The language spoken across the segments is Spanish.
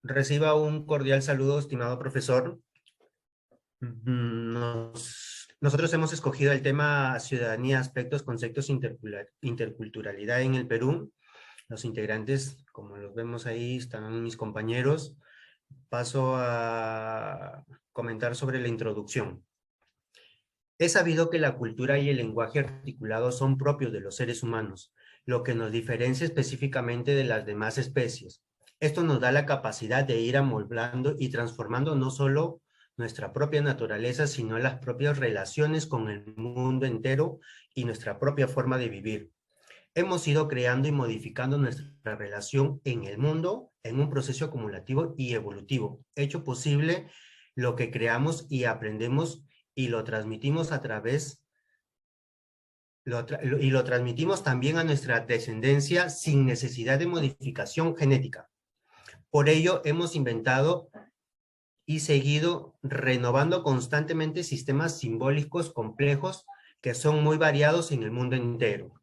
Reciba un cordial saludo, estimado profesor. Nosotros hemos escogido el tema ciudadanía, aspectos, conceptos, interculturalidad en el Perú. Los integrantes, como los vemos ahí, están mis compañeros. Paso a comentar sobre la introducción. Es sabido que la cultura y el lenguaje articulado son propios de los seres humanos, lo que nos diferencia específicamente de las demás especies. Esto nos da la capacidad de ir amoldando y transformando no solo nuestra propia naturaleza, sino las propias relaciones con el mundo entero y nuestra propia forma de vivir. Hemos ido creando y modificando nuestra relación en el mundo en un proceso acumulativo y evolutivo, hecho posible lo que creamos y aprendemos y lo transmitimos a través, lo transmitimos también a nuestra descendencia sin necesidad de modificación genética. Por ello, hemos inventado y seguido renovando constantemente sistemas simbólicos complejos que son muy variados en el mundo entero.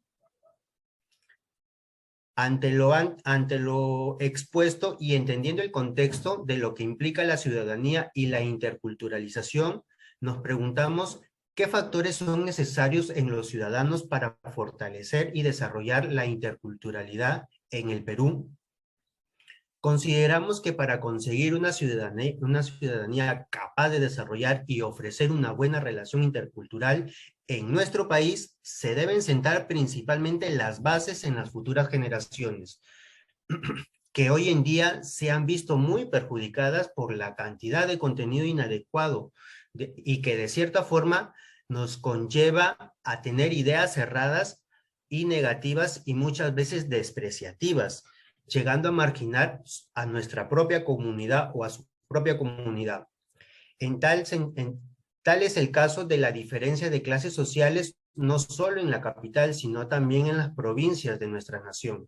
Ante lo expuesto y entendiendo el contexto de lo que implica la ciudadanía y la interculturalización, nos preguntamos qué factores son necesarios en los ciudadanos para fortalecer y desarrollar la interculturalidad en el Perú. Consideramos que para conseguir una ciudadanía capaz de desarrollar y ofrecer una buena relación intercultural en nuestro país, se deben sentar principalmente las bases en las futuras generaciones, que hoy en día se han visto muy perjudicadas por la cantidad de contenido inadecuado y que de cierta forma nos conlleva a tener ideas cerradas y negativas y muchas veces despreciativas, llegando a marginar a nuestra propia comunidad o a su propia comunidad. Tal es el caso de la diferencia de clases sociales, no solo en la capital, sino también en las provincias de nuestra nación.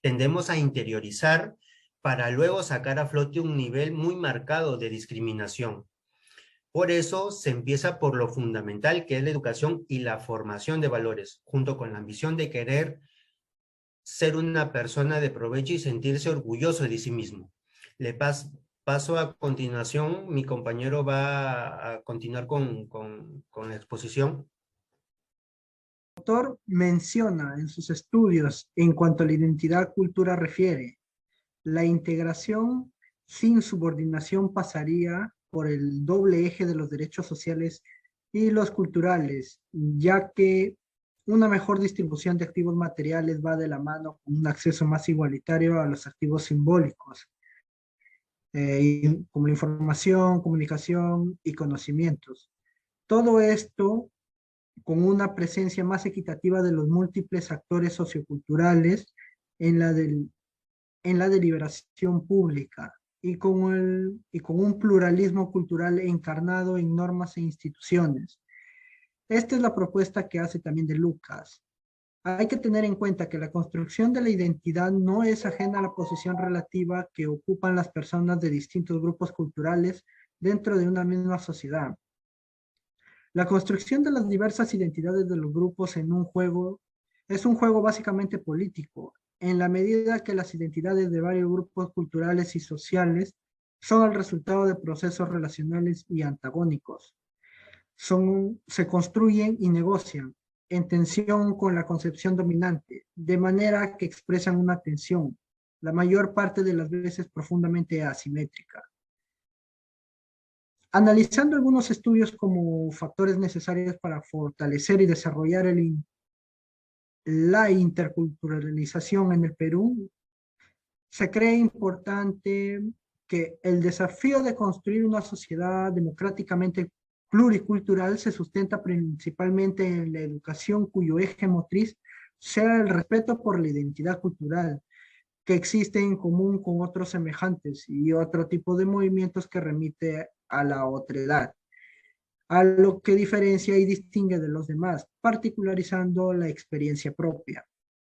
Tendemos a interiorizar para luego sacar a flote un nivel muy marcado de discriminación. Por eso se empieza por lo fundamental, que es la educación y la formación de valores, junto con la ambición de querer ser una persona de provecho y sentirse orgulloso de sí mismo. Paso a continuación, mi compañero va a continuar con la exposición. El autor menciona en sus estudios, en cuanto a la identidad cultura refiere, la integración sin subordinación pasaría por el doble eje de los derechos sociales y los culturales, ya que una mejor distribución de activos materiales va de la mano con un acceso más igualitario a los activos simbólicos, como la información, comunicación y conocimientos. Todo esto con una presencia más equitativa de los múltiples actores socioculturales en en la deliberación pública y con un pluralismo cultural encarnado en normas e instituciones. Esta es la propuesta que hace también de Lucas. Hay que tener en cuenta que la construcción de la identidad no es ajena a la posición relativa que ocupan las personas de distintos grupos culturales dentro de una misma sociedad. La construcción de las diversas identidades de los grupos en un juego es un juego básicamente político, en la medida que las identidades de varios grupos culturales y sociales son el resultado de procesos relacionales y antagónicos. Se construyen y negocian en tensión con la concepción dominante, de manera que expresan una tensión, la mayor parte de las veces profundamente asimétrica. Analizando algunos estudios como factores necesarios para fortalecer y desarrollar la interculturalización en el Perú, se cree importante que el desafío de construir una sociedad democráticamente pluricultural se sustenta principalmente en la educación cuyo eje motriz sea el respeto por la identidad cultural que existe en común con otros semejantes y otro tipo de movimientos que remite a la otredad, a lo que diferencia y distingue de los demás, particularizando la experiencia propia.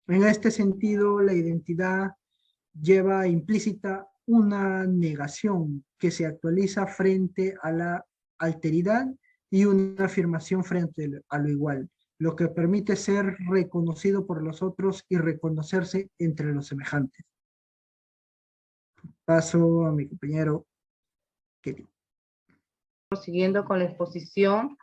En este sentido, la identidad lleva implícita una negación que se actualiza frente a la alteridad y una afirmación frente a lo igual, lo que permite ser reconocido por los otros y reconocerse entre los semejantes. Paso a mi compañero Kelly. Siguiendo con la exposición,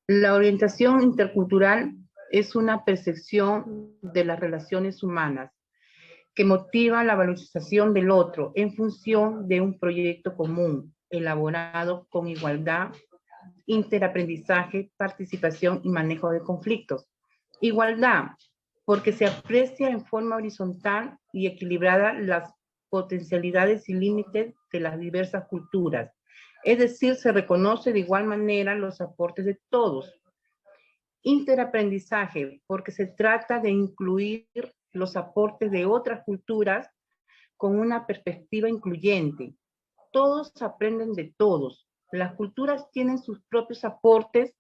la orientación intercultural es una percepción de las relaciones humanas que motiva la valorización del otro en función de un proyecto común, elaborado con igualdad, interaprendizaje, participación y manejo de conflictos. Igualdad, porque se aprecia en forma horizontal y equilibrada las potencialidades y límites de las diversas culturas. Es decir, se reconoce de igual manera los aportes de todos. Interaprendizaje, porque se trata de incluir los aportes de otras culturas con una perspectiva incluyente. Todos aprenden de todos. Las culturas tienen sus propios aportes,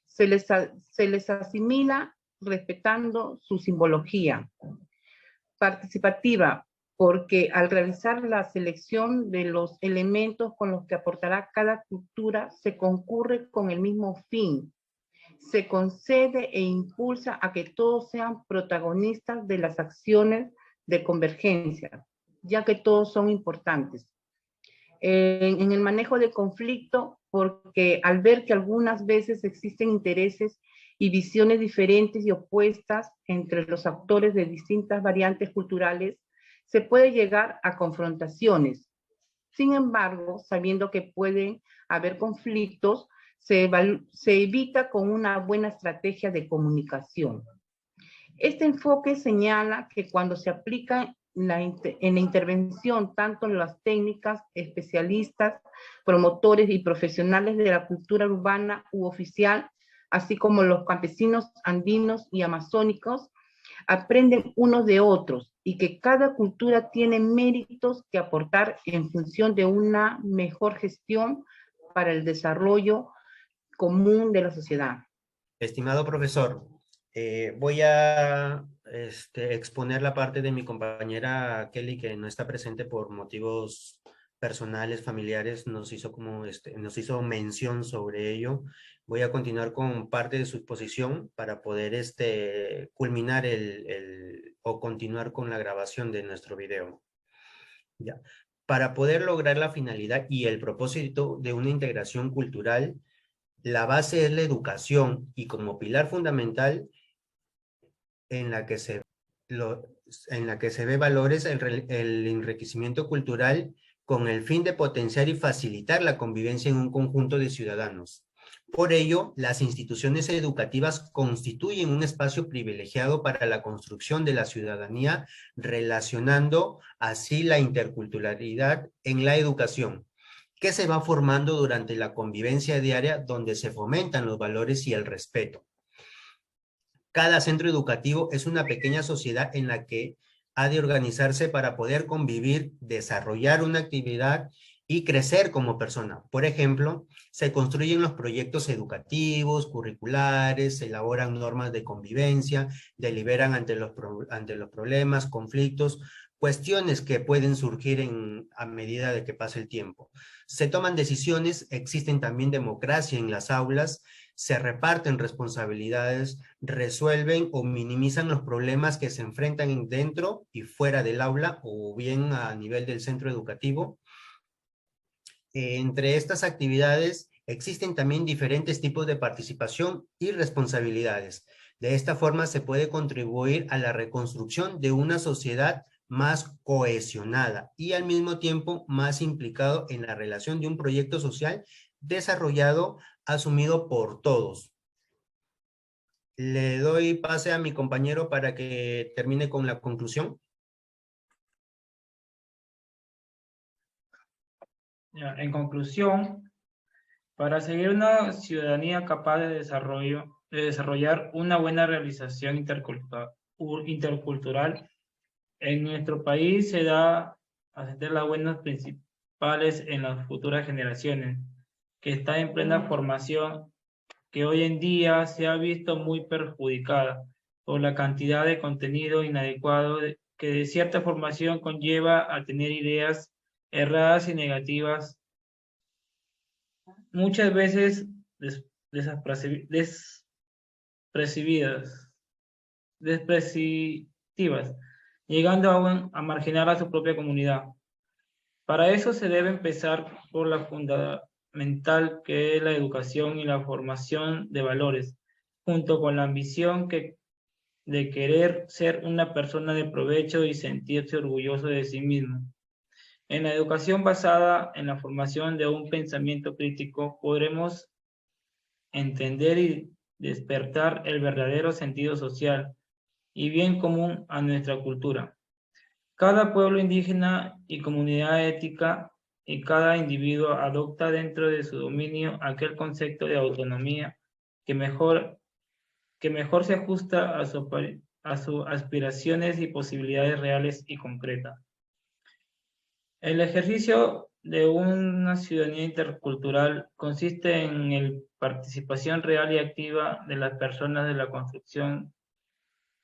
se les asimila respetando su simbología. Participativa, porque al realizar la selección de los elementos con los que aportará cada cultura, se concurre con el mismo fin. Se concede e impulsa a que todos sean protagonistas de las acciones de convergencia, ya que todos son importantes. En el manejo de conflicto, porque al ver que algunas veces existen intereses y visiones diferentes y opuestas entre los actores de distintas variantes culturales, se puede llegar a confrontaciones. Sin embargo, sabiendo que pueden haber conflictos, se evita con una buena estrategia de comunicación. Este enfoque señala que cuando se aplica en la intervención tanto las técnicas, especialistas, promotores y profesionales de la cultura urbana u oficial, así como los campesinos andinos y amazónicos, aprenden unos de otros y que cada cultura tiene méritos que aportar en función de una mejor gestión para el desarrollo común de la sociedad. Estimado profesor, voy a exponer la parte de mi compañera Kelly, que no está presente por motivos personales, familiares, nos hizo mención sobre ello. Voy a continuar con parte de su exposición para poder culminar o continuar con la grabación de nuestro video. Ya. Para poder lograr la finalidad y el propósito de una integración cultural, la base es la educación y como pilar fundamental en la que se ve valores el enriquecimiento cultural con el fin de potenciar y facilitar la convivencia en un conjunto de ciudadanos. Por ello, las instituciones educativas constituyen un espacio privilegiado para la construcción de la ciudadanía, relacionando así la interculturalidad en la educación, que se va formando durante la convivencia diaria donde se fomentan los valores y el respeto. Cada centro educativo es una pequeña sociedad en la que ha de organizarse para poder convivir, desarrollar una actividad y crecer como persona. Por ejemplo, se construyen los proyectos educativos, curriculares, se elaboran normas de convivencia, deliberan ante los problemas, conflictos, cuestiones que pueden surgir a medida de que pasa el tiempo. Se toman decisiones, existen también democracia en las aulas, se reparten responsabilidades, resuelven o minimizan los problemas que se enfrentan dentro y fuera del aula o bien a nivel del centro educativo. Entre estas actividades existen también diferentes tipos de participación y responsabilidades. De esta forma se puede contribuir a la reconstrucción de una sociedad más cohesionada y al mismo tiempo más implicado en la relación de un proyecto social desarrollado, asumido por todos. Le doy pase a mi compañero para que termine con la conclusión. En conclusión, para seguir una ciudadanía capaz de desarrollar una buena realización intercultural, en nuestro país se da a sentir las buenas principales en las futuras generaciones, que están en plena formación, que hoy en día se ha visto muy perjudicada por la cantidad de contenido inadecuado que de cierta formación conlleva a tener ideas erradas y negativas, muchas veces despreciativas, llegando aún a marginar a su propia comunidad. Para eso se debe empezar por la fundamental, que es la educación y la formación de valores, junto con la ambición de querer ser una persona de provecho y sentirse orgulloso de sí mismo. En la educación basada en la formación de un pensamiento crítico, podremos entender y despertar el verdadero sentido social y bien común a nuestra cultura. Cada pueblo indígena y comunidad ética y cada individuo adopta dentro de su dominio aquel concepto de autonomía que mejor se ajusta a sus aspiraciones y posibilidades reales y concretas. El ejercicio de una ciudadanía intercultural consiste en la participación real y activa de las personas en la construcción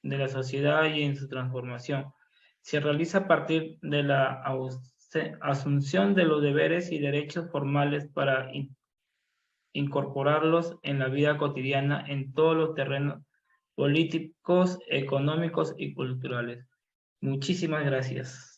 de la sociedad y en su transformación. Se realiza a partir de la asunción de los deberes y derechos formales para incorporarlos en la vida cotidiana en todos los terrenos políticos, económicos y culturales. Muchísimas gracias.